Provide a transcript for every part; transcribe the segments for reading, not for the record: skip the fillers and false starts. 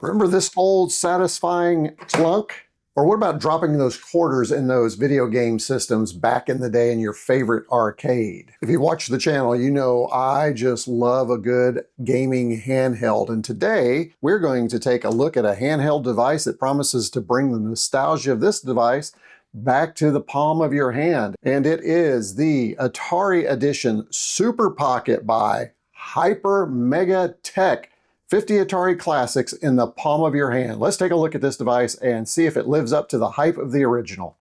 Remember this old satisfying clunk? Or what about dropping those quarters in those video game systems back in the day in your favorite arcade? If you watch the channel, you know I just love a good gaming handheld. And today we're going to take a look at a handheld device that promises to bring the nostalgia of this device back to the palm of your hand. And it is the Atari Edition Super Pocket by Hyper Mega Tech. 50 Atari classics in the palm of your hand. Let's take a look at this device and see if it lives up to the hype of the original.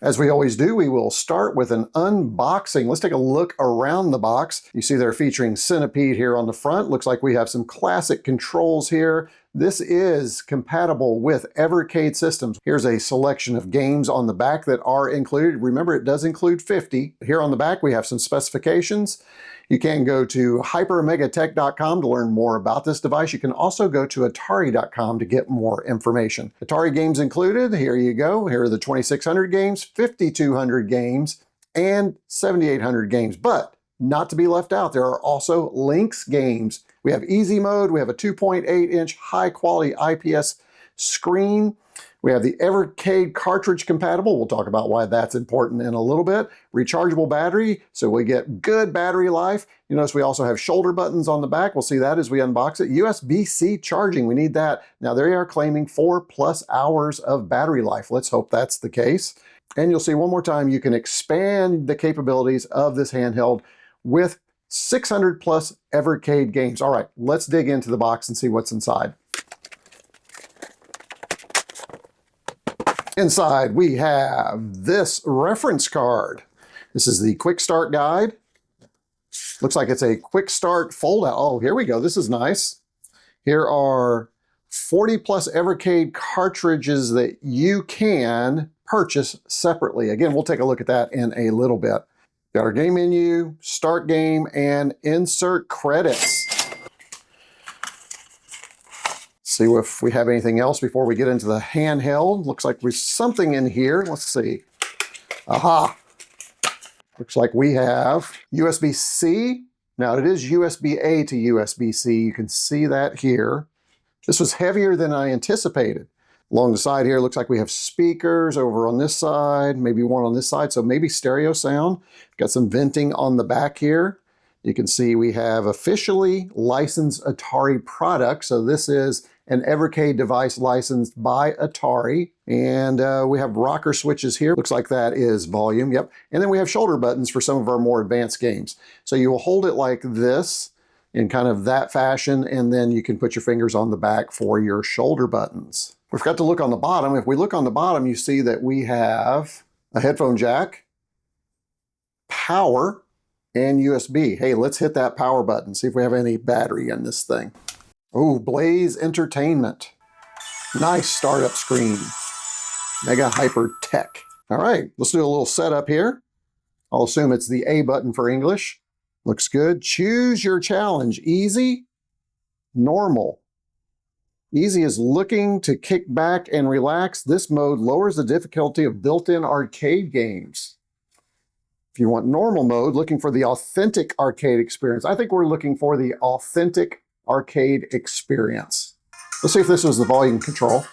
As we always do, we will start with an unboxing. Let's take a look around the box. You see they're featuring Centipede here on the front. Looks like we have some classic controls here. This is compatible with Evercade systems. Here's a selection of games on the back that are included. Remember, it does include 50. Here on the back, we have some specifications. You can go to hypermegatech.com to learn more about this device. You can also go to atari.com to get more information. Atari games included, here you go. Here are the 2600 games, 5200 games, and 7800 games. But not to be left out, there are also Lynx games. We have easy mode, we have a 2.8-inch high-quality IPS screen. We have the Evercade cartridge compatible. We'll talk about why that's important in a little bit. Rechargeable battery, so we get good battery life. You notice we also have shoulder buttons on the back. We'll see that as we unbox it. USB-C charging, we need that. Now they are claiming 4+ hours of battery life. Let's hope that's the case. And you'll see one more time, you can expand the capabilities of this handheld with 600+ Evercade games. All right, let's dig into the box and see what's inside. Inside, we have this reference card. This is the quick start guide. Looks like it's a quick start fold out. Oh, here we go. This is nice. Here are 40+ Evercade cartridges that you can purchase separately. Again, we'll take a look at that in a little bit. Got our game menu, start game, and insert credits. See if we have anything else before we get into the handheld. Looks like there's something in here. Let's see. Aha! Looks like we have USB-C. Now it is USB-A to USB-C. You can see that here. This was heavier than I anticipated. Along the side here, looks like we have speakers over on this side, maybe one on this side, so maybe stereo sound. Got some venting on the back here. You can see we have officially licensed Atari products. So this is an Evercade device licensed by Atari. And we have rocker switches here. Looks like that is volume, yep. And then we have shoulder buttons for some of our more advanced games. So you will hold it like this in kind of that fashion, and then you can put your fingers on the back for your shoulder buttons. We've got to look on the bottom. If we look on the bottom, you see that we have a headphone jack, power, and USB. Hey, let's hit that power button, see if we have any battery in this thing. Oh, Blaze Entertainment. Nice startup screen. Mega Hyper Tech. All right, let's do a little setup here. I'll assume it's the A button for English. Looks good. Choose your challenge. Easy, normal. Easy is looking to kick back and relax. This mode lowers the difficulty of built-in arcade games. If you want normal mode, looking for the authentic arcade experience. I think we're looking for the authentic arcade experience. Let's see if this was the volume control.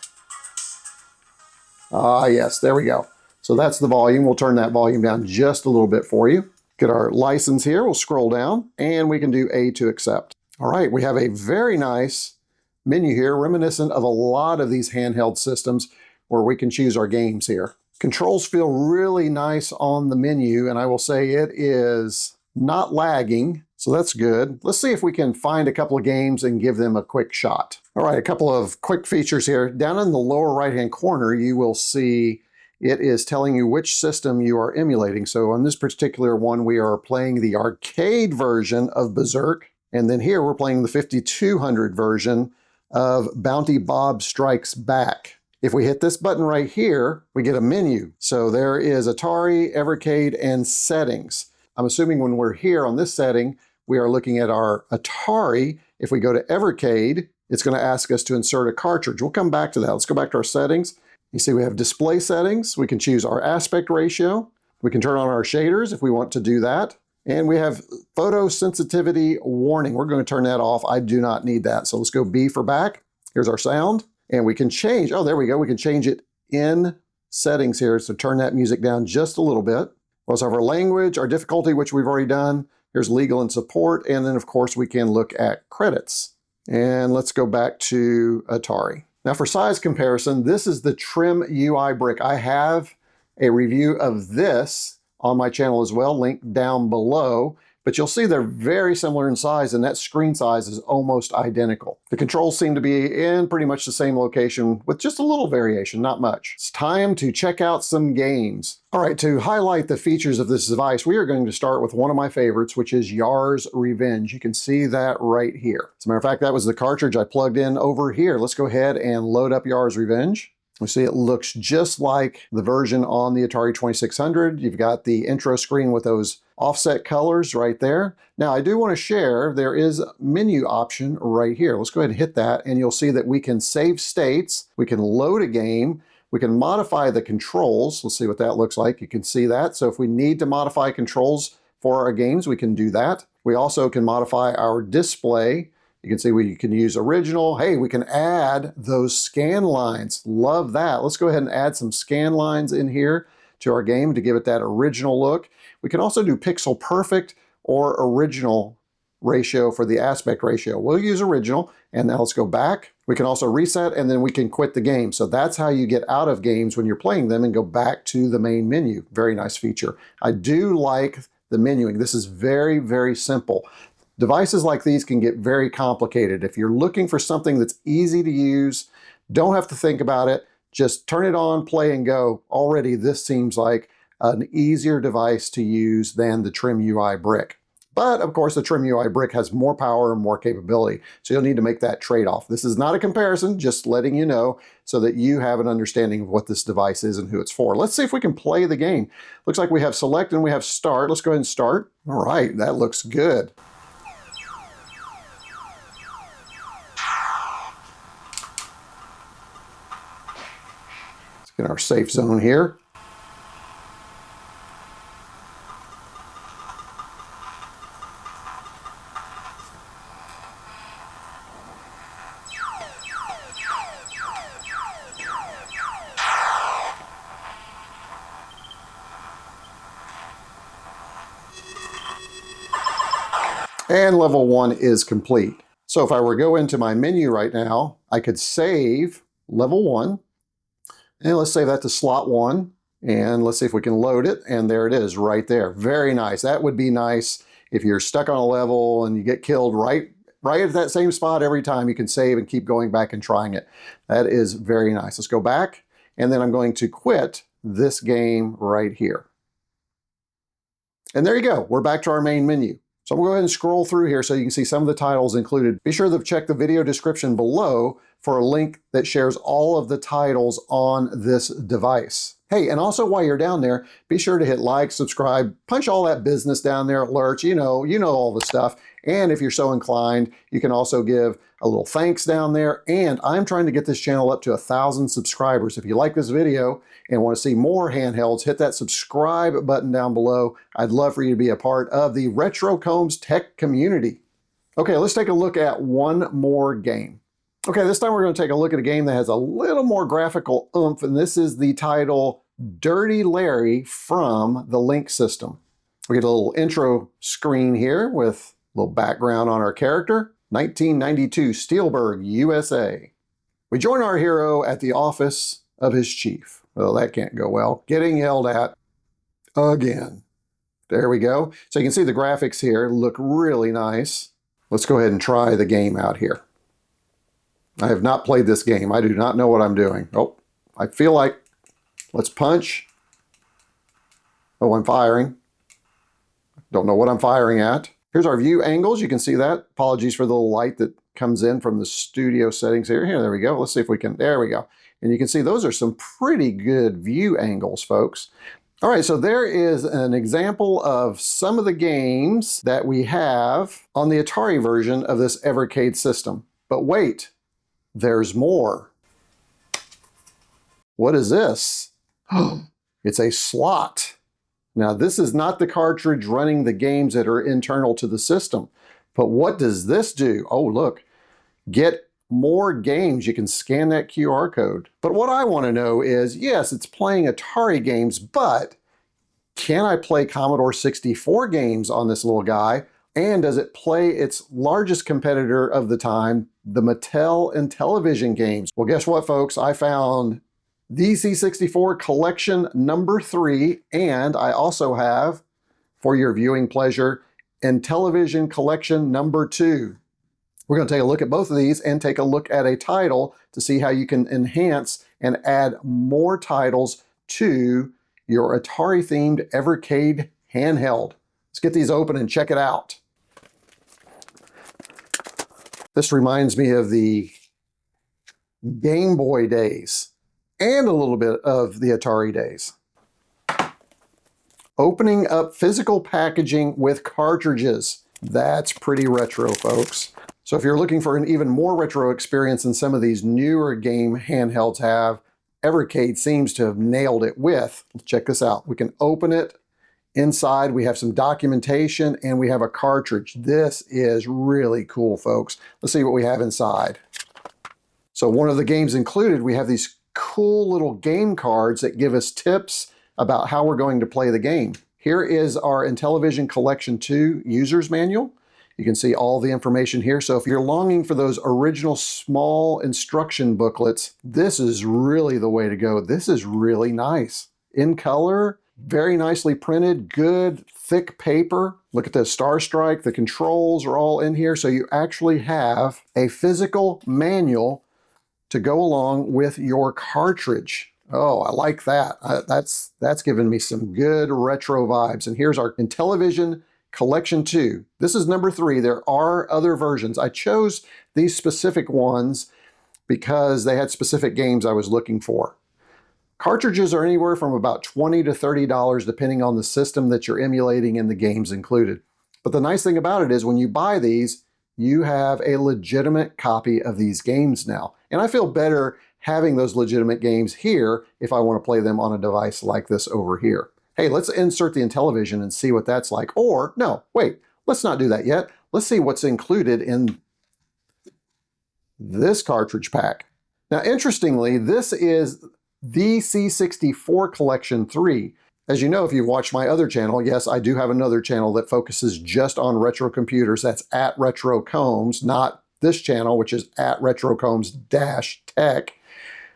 Ah, yes, there we go. So that's the volume. We'll turn that volume down just a little bit for you. Get our license here. We'll scroll down and we can do A to accept. All right, we have a very nice menu here, reminiscent of a lot of these handheld systems where we can choose our games here. Controls feel really nice on the menu, and I will say it is not lagging, so that's good. Let's see if we can find a couple of games and give them a quick shot. All right, a couple of quick features here. Down in the lower right-hand corner, you will see it is telling you which system you are emulating. So on this particular one, we are playing the arcade version of Berserk, and then here we're playing the 5200 version of Bounty Bob Strikes Back. If we hit this button right here, we get a menu. So there is Atari, Evercade, and settings. I'm assuming when we're here on this setting, we are looking at our Atari. If we go to Evercade, it's going to ask us to insert a cartridge. We'll come back to that. Let's go back to our settings. You see we have display settings. We can choose our aspect ratio. We can turn on our shaders if we want to do that. And we have photosensitivity warning. We're going to turn that off. I do not need that. So let's go B for back. Here's our sound. And we can change, oh, there we go. We can change it in settings here. So turn that music down just a little bit. We also have our language, our difficulty, which we've already done. Here's legal and support. And then, of course, we can look at credits. And let's go back to Atari. Now for size comparison, this is the TrimUI brick. I have a review of this on my channel as well, linked down below, but you'll see they're very similar in size, and that screen size is almost identical. The controls seem to be in pretty much the same location with just a little variation, not much. It's time to check out some games. All right, to highlight the features of this device, we are going to start with one of my favorites, which is Yars Revenge. You can see that right here. As a matter of fact, that was the cartridge I plugged in over here. Let's go ahead and load up Yars Revenge. We see it looks just like the version on the Atari 2600. You've got the intro screen with those offset colors right there. Now I do want to share, there is a menu option right here. Let's go ahead and hit that, and you'll see that we can save states, we can load a game, we can modify the controls. Let's see what that looks like. You can see that. So if we need to modify controls for our games, we can do that. We also can modify our display. You can see we can use original. Hey, we can add those scan lines. Love that. Let's go ahead and add some scan lines in here to our game to give it that original look. We can also do pixel perfect or original ratio for the aspect ratio. We'll use original, and now let's go back. We can also reset, and then we can quit the game. So that's how you get out of games when you're playing them and go back to the main menu. Very nice feature. I do like the menuing. This is very, very simple. Devices like these can get very complicated. If you're looking for something that's easy to use, don't have to think about it, just turn it on, play and go. Already this seems like an easier device to use than the TrimUI brick. But of course the TrimUI brick has more power and more capability, so you'll need to make that trade-off. This is not a comparison, just letting you know so that you have an understanding of what this device is and who it's for. Let's see if we can play the game. Looks like we have select and we have start. Let's go ahead and start. All right, that looks good. In our safe zone here. And level 1 is complete. So if I were to go into my menu right now, I could save level 1. And let's save that to slot 1, and let's see if we can load it, and there it is right there. Very nice. That would be nice if you're stuck on a level and you get killed right at that same spot every time. You can save and keep going back and trying it. That is very nice. Let's go back, and then I'm going to quit this game right here. And there you go. We're back to our main menu. So I'm going to go ahead and scroll through here so you can see some of the titles included. Be sure to check the video description below for a link that shares all of the titles on this device. Hey, and also while you're down there, be sure to hit like, subscribe, punch all that business down there, alerts, you know all the stuff. And if you're so inclined, you can also give a little thanks down there. And I'm trying to get this channel up to 1,000 subscribers. If you like this video and want to see more handhelds, hit that subscribe button down below. I'd love for you to be a part of the retroCombs tech community. Okay, let's take a look at one more game. Okay, this time we're going to take a look at a game that has a little more graphical oomph, and this is the title Dirty Larry from the Lynx system. We get a little intro screen here with a little background on our character. 1992, Steelberg, USA. We join our hero at the office of his chief. Well, that can't go well. Getting yelled at again. There we go. So you can see the graphics here look really nice. Let's go ahead and try the game out here. I have not played this game. I do not know what I'm doing. Oh, I feel like, let's punch. Oh, I'm firing. Don't know what I'm firing at. Here's our view angles. You can see that. Apologies for the little light that comes in from the studio settings here. Here, there we go. Let's see if we can, there we go. And you can see those are some pretty good view angles, folks. All right, so there is an example of some of the games that we have on the Atari version of this Evercade system. But wait, there's more. What is this? It's a slot. Now, this is not the cartridge running the games that are internal to the system. But what does this do? Oh, look, get more games. You can scan that QR code. But what I want to know is, yes, it's playing Atari games, but can I play Commodore 64 games on this little guy? And does it play its largest competitor of the time, the Mattel Intellivision games? Well, guess what, folks? I found the C64 collection number 3, and I also have, for your viewing pleasure, Intellivision collection number 2. We're going to take a look at both of these and take a look at a title to see how you can enhance and add more titles to your Atari-themed Evercade handheld. Let's get these open and check it out. This reminds me of the Game Boy days and a little bit of the Atari days. Opening up physical packaging with cartridges. That's pretty retro, folks. So if you're looking for an even more retro experience than some of these newer game handhelds have, Evercade seems to have nailed it with. Let's check this out. We can open it. Inside, we have some documentation and we have a cartridge. This is really cool, folks. Let's see what we have inside. So one of the games included, we have these cool little game cards that give us tips about how we're going to play the game. Here is our Intellivision Collection 2 user's manual. You can see all the information here. So if you're longing for those original small instruction booklets, this is really the way to go. This is really nice. In color, very nicely printed, good, thick paper. Look at the star strike, the controls are all in here. So you actually have a physical manual to go along with your cartridge. Oh, I like that. That's given me some good retro vibes. And here's our Intellivision Collection 2. This is number 3. There are other versions. I chose these specific ones because they had specific games I was looking for. Cartridges are anywhere from about $20 to $30 depending on the system that you're emulating and the games included. But the nice thing about it is when you buy these, you have a legitimate copy of these games now. And I feel better having those legitimate games here if I want to play them on a device like this over here. Hey, let's insert the Intellivision and see what that's like. Or, no, wait, let's not do that yet. Let's see what's included in this cartridge pack. Now, interestingly, this is the C64 Collection 3. As you know, if you've watched my other channel, yes, I do have another channel that focuses just on retro computers. That's at retrocombs, not this channel, which is at retrocombs-tech.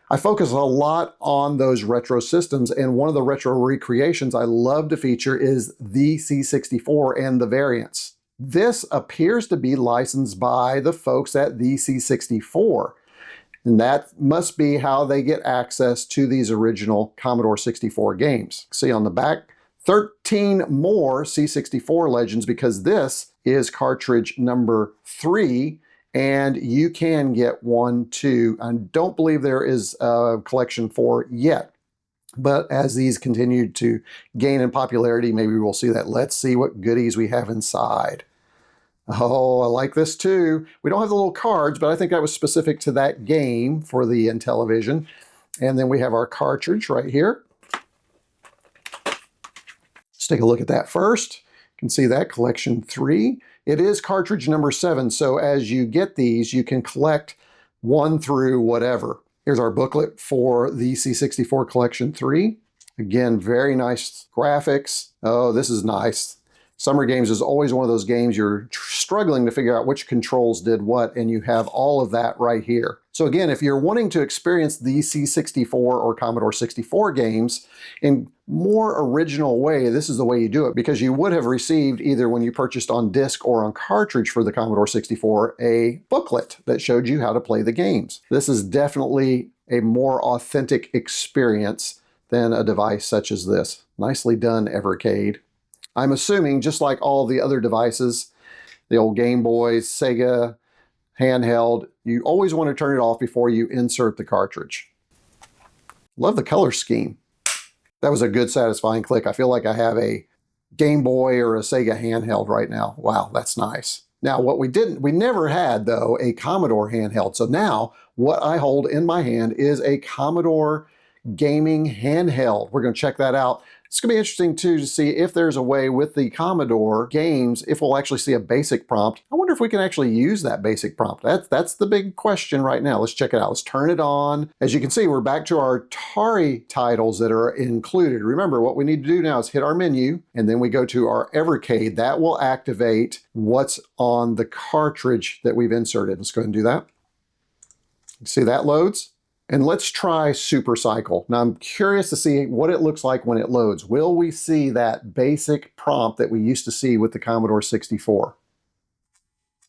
I focus a lot on those retro systems, and one of the retro recreations I love to feature is the C64 and the variants. This appears to be licensed by the folks at the C64, and that must be how they get access to these original Commodore 64 games. See on the back, 13 more C64 legends because this is cartridge number 3. And you can get 1, 2. I don't believe there is a collection 4 yet. But as these continue to gain in popularity, maybe we'll see that. Let's see what goodies we have inside. Oh, I like this too. We don't have the little cards, but I think that was specific to that game for the Intellivision. And then we have our cartridge right here. Let's take a look at that first. You can see that, collection 3. It is cartridge number 7, so as you get these, you can collect 1 through whatever. Here's our booklet for the C64 Collection 3. Again, very nice graphics. Oh, this is nice. Summer Games is always one of those games you're struggling to figure out which controls did what, and you have all of that right here. So again, if you're wanting to experience the C64 or Commodore 64 games in more original way, this is the way you do it, because you would have received either when you purchased on disc or on cartridge for the Commodore 64 a booklet that showed you how to play the games. This is definitely a more authentic experience than a device such as this. Nicely done, Evercade. I'm assuming, just like all the other devices, the old Game Boys, Sega, handheld, you always want to turn it off before you insert the cartridge. Love the color scheme. That was a good, satisfying click. I feel like I have a Game Boy or a Sega handheld right now. Wow, that's nice. Now, what we never had, though, a Commodore handheld. So now, what I hold in my hand is a Commodore gaming handheld. We're going to check that out. It's going to be interesting too to see if there's a way with the Commodore games, if we'll actually see a basic prompt. I wonder if we can actually use that basic prompt. That's the big question right now. Let's check it out. Let's turn it on. As you can see, we're back to our Atari titles that are included. Remember, what we need to do now is hit our menu, and then we go to our Evercade. That will activate what's on the cartridge that we've inserted. Let's go ahead and do that. See that loads? And let's try Super Cycle. Now I'm curious to see what it looks like when it loads. Will we see that basic prompt that we used to see with the Commodore 64?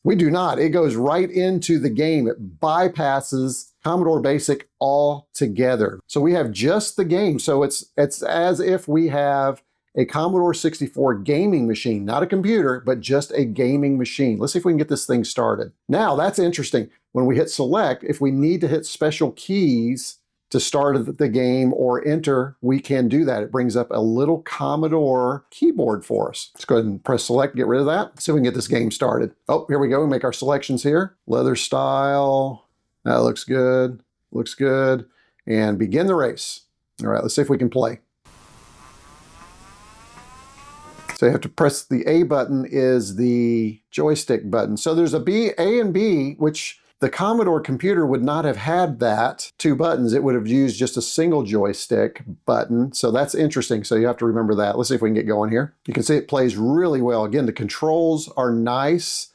We do not. It goes right into the game. It bypasses Commodore Basic altogether. So we have just the game. So it's as if we have a Commodore 64 gaming machine, not a computer, but just a gaming machine. Let's see if we can get this thing started. Now that's interesting. When we hit select, if we need to hit special keys to start the game or enter, we can do that. It brings up a little Commodore keyboard for us. Let's go ahead and press select, get rid of that. So we can get this game started. Oh, here we go. We make our selections here. Leather style. That looks good. Looks good. And begin the race. All right, let's see if we can play. So you have to press the A button is the joystick button. So there's A and B, which the Commodore computer would not have had that, 2 buttons. It would have used just a single joystick button. So that's interesting. So you have to remember that. Let's see if we can get going here. You can see it plays really well. Again, the controls are nice.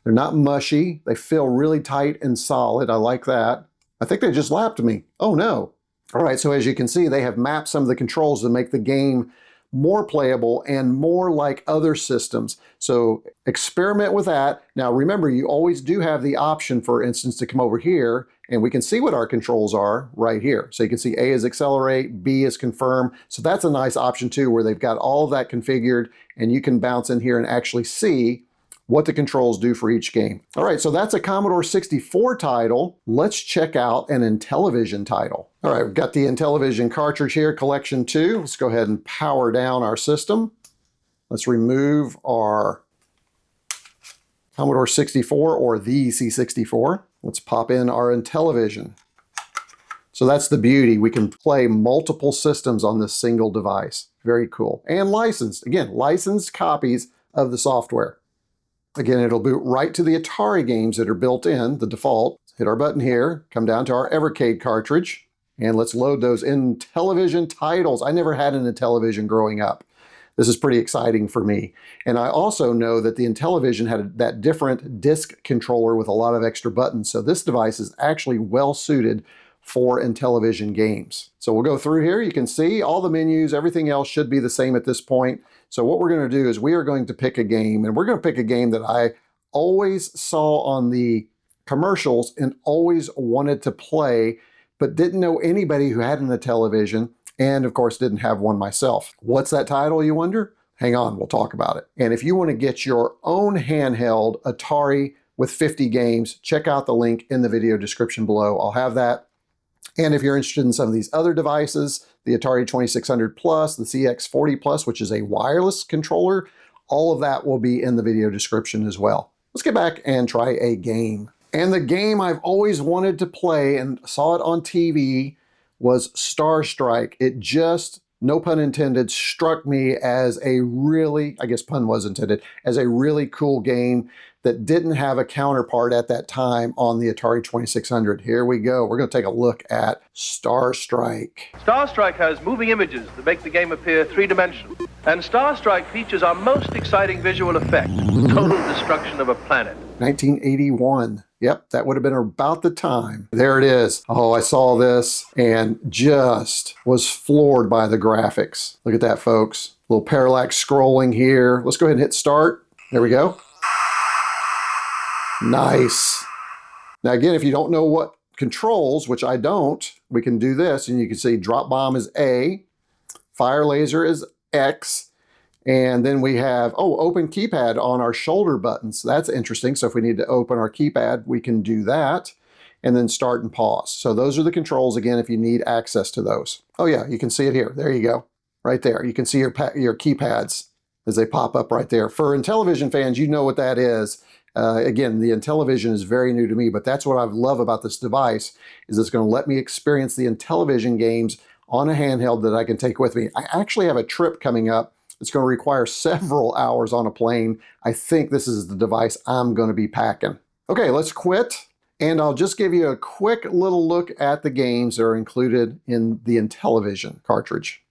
They're not mushy. They feel really tight and solid. I like that. I think they just lapped me. Oh no. All right, so as you can see, they have mapped some of the controls to make the game more playable and more like other systems. So experiment with that. Now remember, you always do have the option, for instance, to come over here and we can see what our controls are right here. So you can see A is accelerate, B is confirm. So that's a nice option too, where they've got all of that configured and you can bounce in here and actually see what the controls do for each game. All right, so that's a Commodore 64 title. Let's check out an Intellivision title. All right, we've got the Intellivision cartridge here, collection 2. Let's go ahead and power down our system. Let's remove our Commodore 64 or the C64. Let's pop in our Intellivision. So that's the beauty. We can play multiple systems on this single device. Very cool. And licensed. Again, licensed copies of the software. Again, it'll boot right to the Atari games that are built in, the default. Hit our button here, come down to our Evercade cartridge, and let's load those Intellivision titles. I never had an Intellivision growing up. This is pretty exciting for me. And I also know that the Intellivision had that different disc controller with a lot of extra buttons. So this device is actually well suited for Intellivision games. So we'll go through here. You can see all the menus, everything else should be the same at this point. So what we're going to do is we are going to pick a game, and we're going to pick a game that I always saw on the commercials and always wanted to play, but didn't know anybody who had an Intellivision, and of course didn't have one myself. What's that title, you wonder? Hang on, we'll talk about it. And if you want to get your own handheld Atari with 50 games, check out the link in the video description below. I'll have that. And if you're interested in some of these other devices, the Atari 2600 Plus, the CX40 Plus, which is a wireless controller, all of that will be in the video description as well. Let's get back and try a game. And the game I've always wanted to play and saw it on TV was Star Strike. It just, no pun intended, struck me as a really, I guess pun was intended, as a really cool game that didn't have a counterpart at that time on the Atari 2600. Here we go. We're going to take a look at Star Strike. Star Strike has moving images that make the game appear three-dimensional. And Star Strike features our most exciting visual effect, total destruction of a planet. 1981. Yep, that would have been about the time. There it is. Oh, I saw this and just was floored by the graphics. Look at that, folks. A little parallax scrolling here. Let's go ahead and hit start. There we go. Nice. Now again, if you don't know what controls, which I don't, we can do this and you can see drop bomb is A, fire laser is X, and then we have, open keypad on our shoulder buttons. That's interesting. So if we need to open our keypad, we can do that, and then start and pause. So those are the controls, again, if you need access to those. Oh yeah, you can see it here. There you go. Right there. You can see your keypads as they pop up right there. For Intellivision fans, you know what that is. Again, the Intellivision is very new to me, but that's what I love about this device, is it's going to let me experience the Intellivision games on a handheld that I can take with me. I actually have a trip coming up. It's going to require several hours on a plane. I think this is the device I'm going to be packing. Okay, let's quit. And I'll just give you a quick little look at the games that are included in the Intellivision cartridge.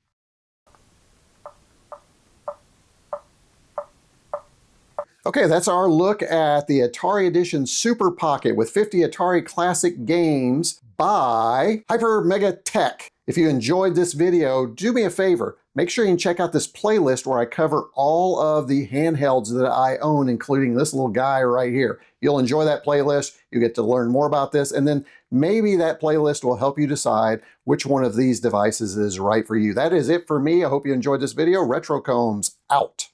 Okay, that's our look at the Atari Edition Super Pocket with 50 Atari classic games by Hyper Mega Tech. If you enjoyed this video, do me a favor. Make sure you can check out this playlist where I cover all of the handhelds that I own, including this little guy right here. You'll enjoy that playlist. You get to learn more about this, and then maybe that playlist will help you decide which one of these devices is right for you. That is it for me. I hope you enjoyed this video. retroCombs out.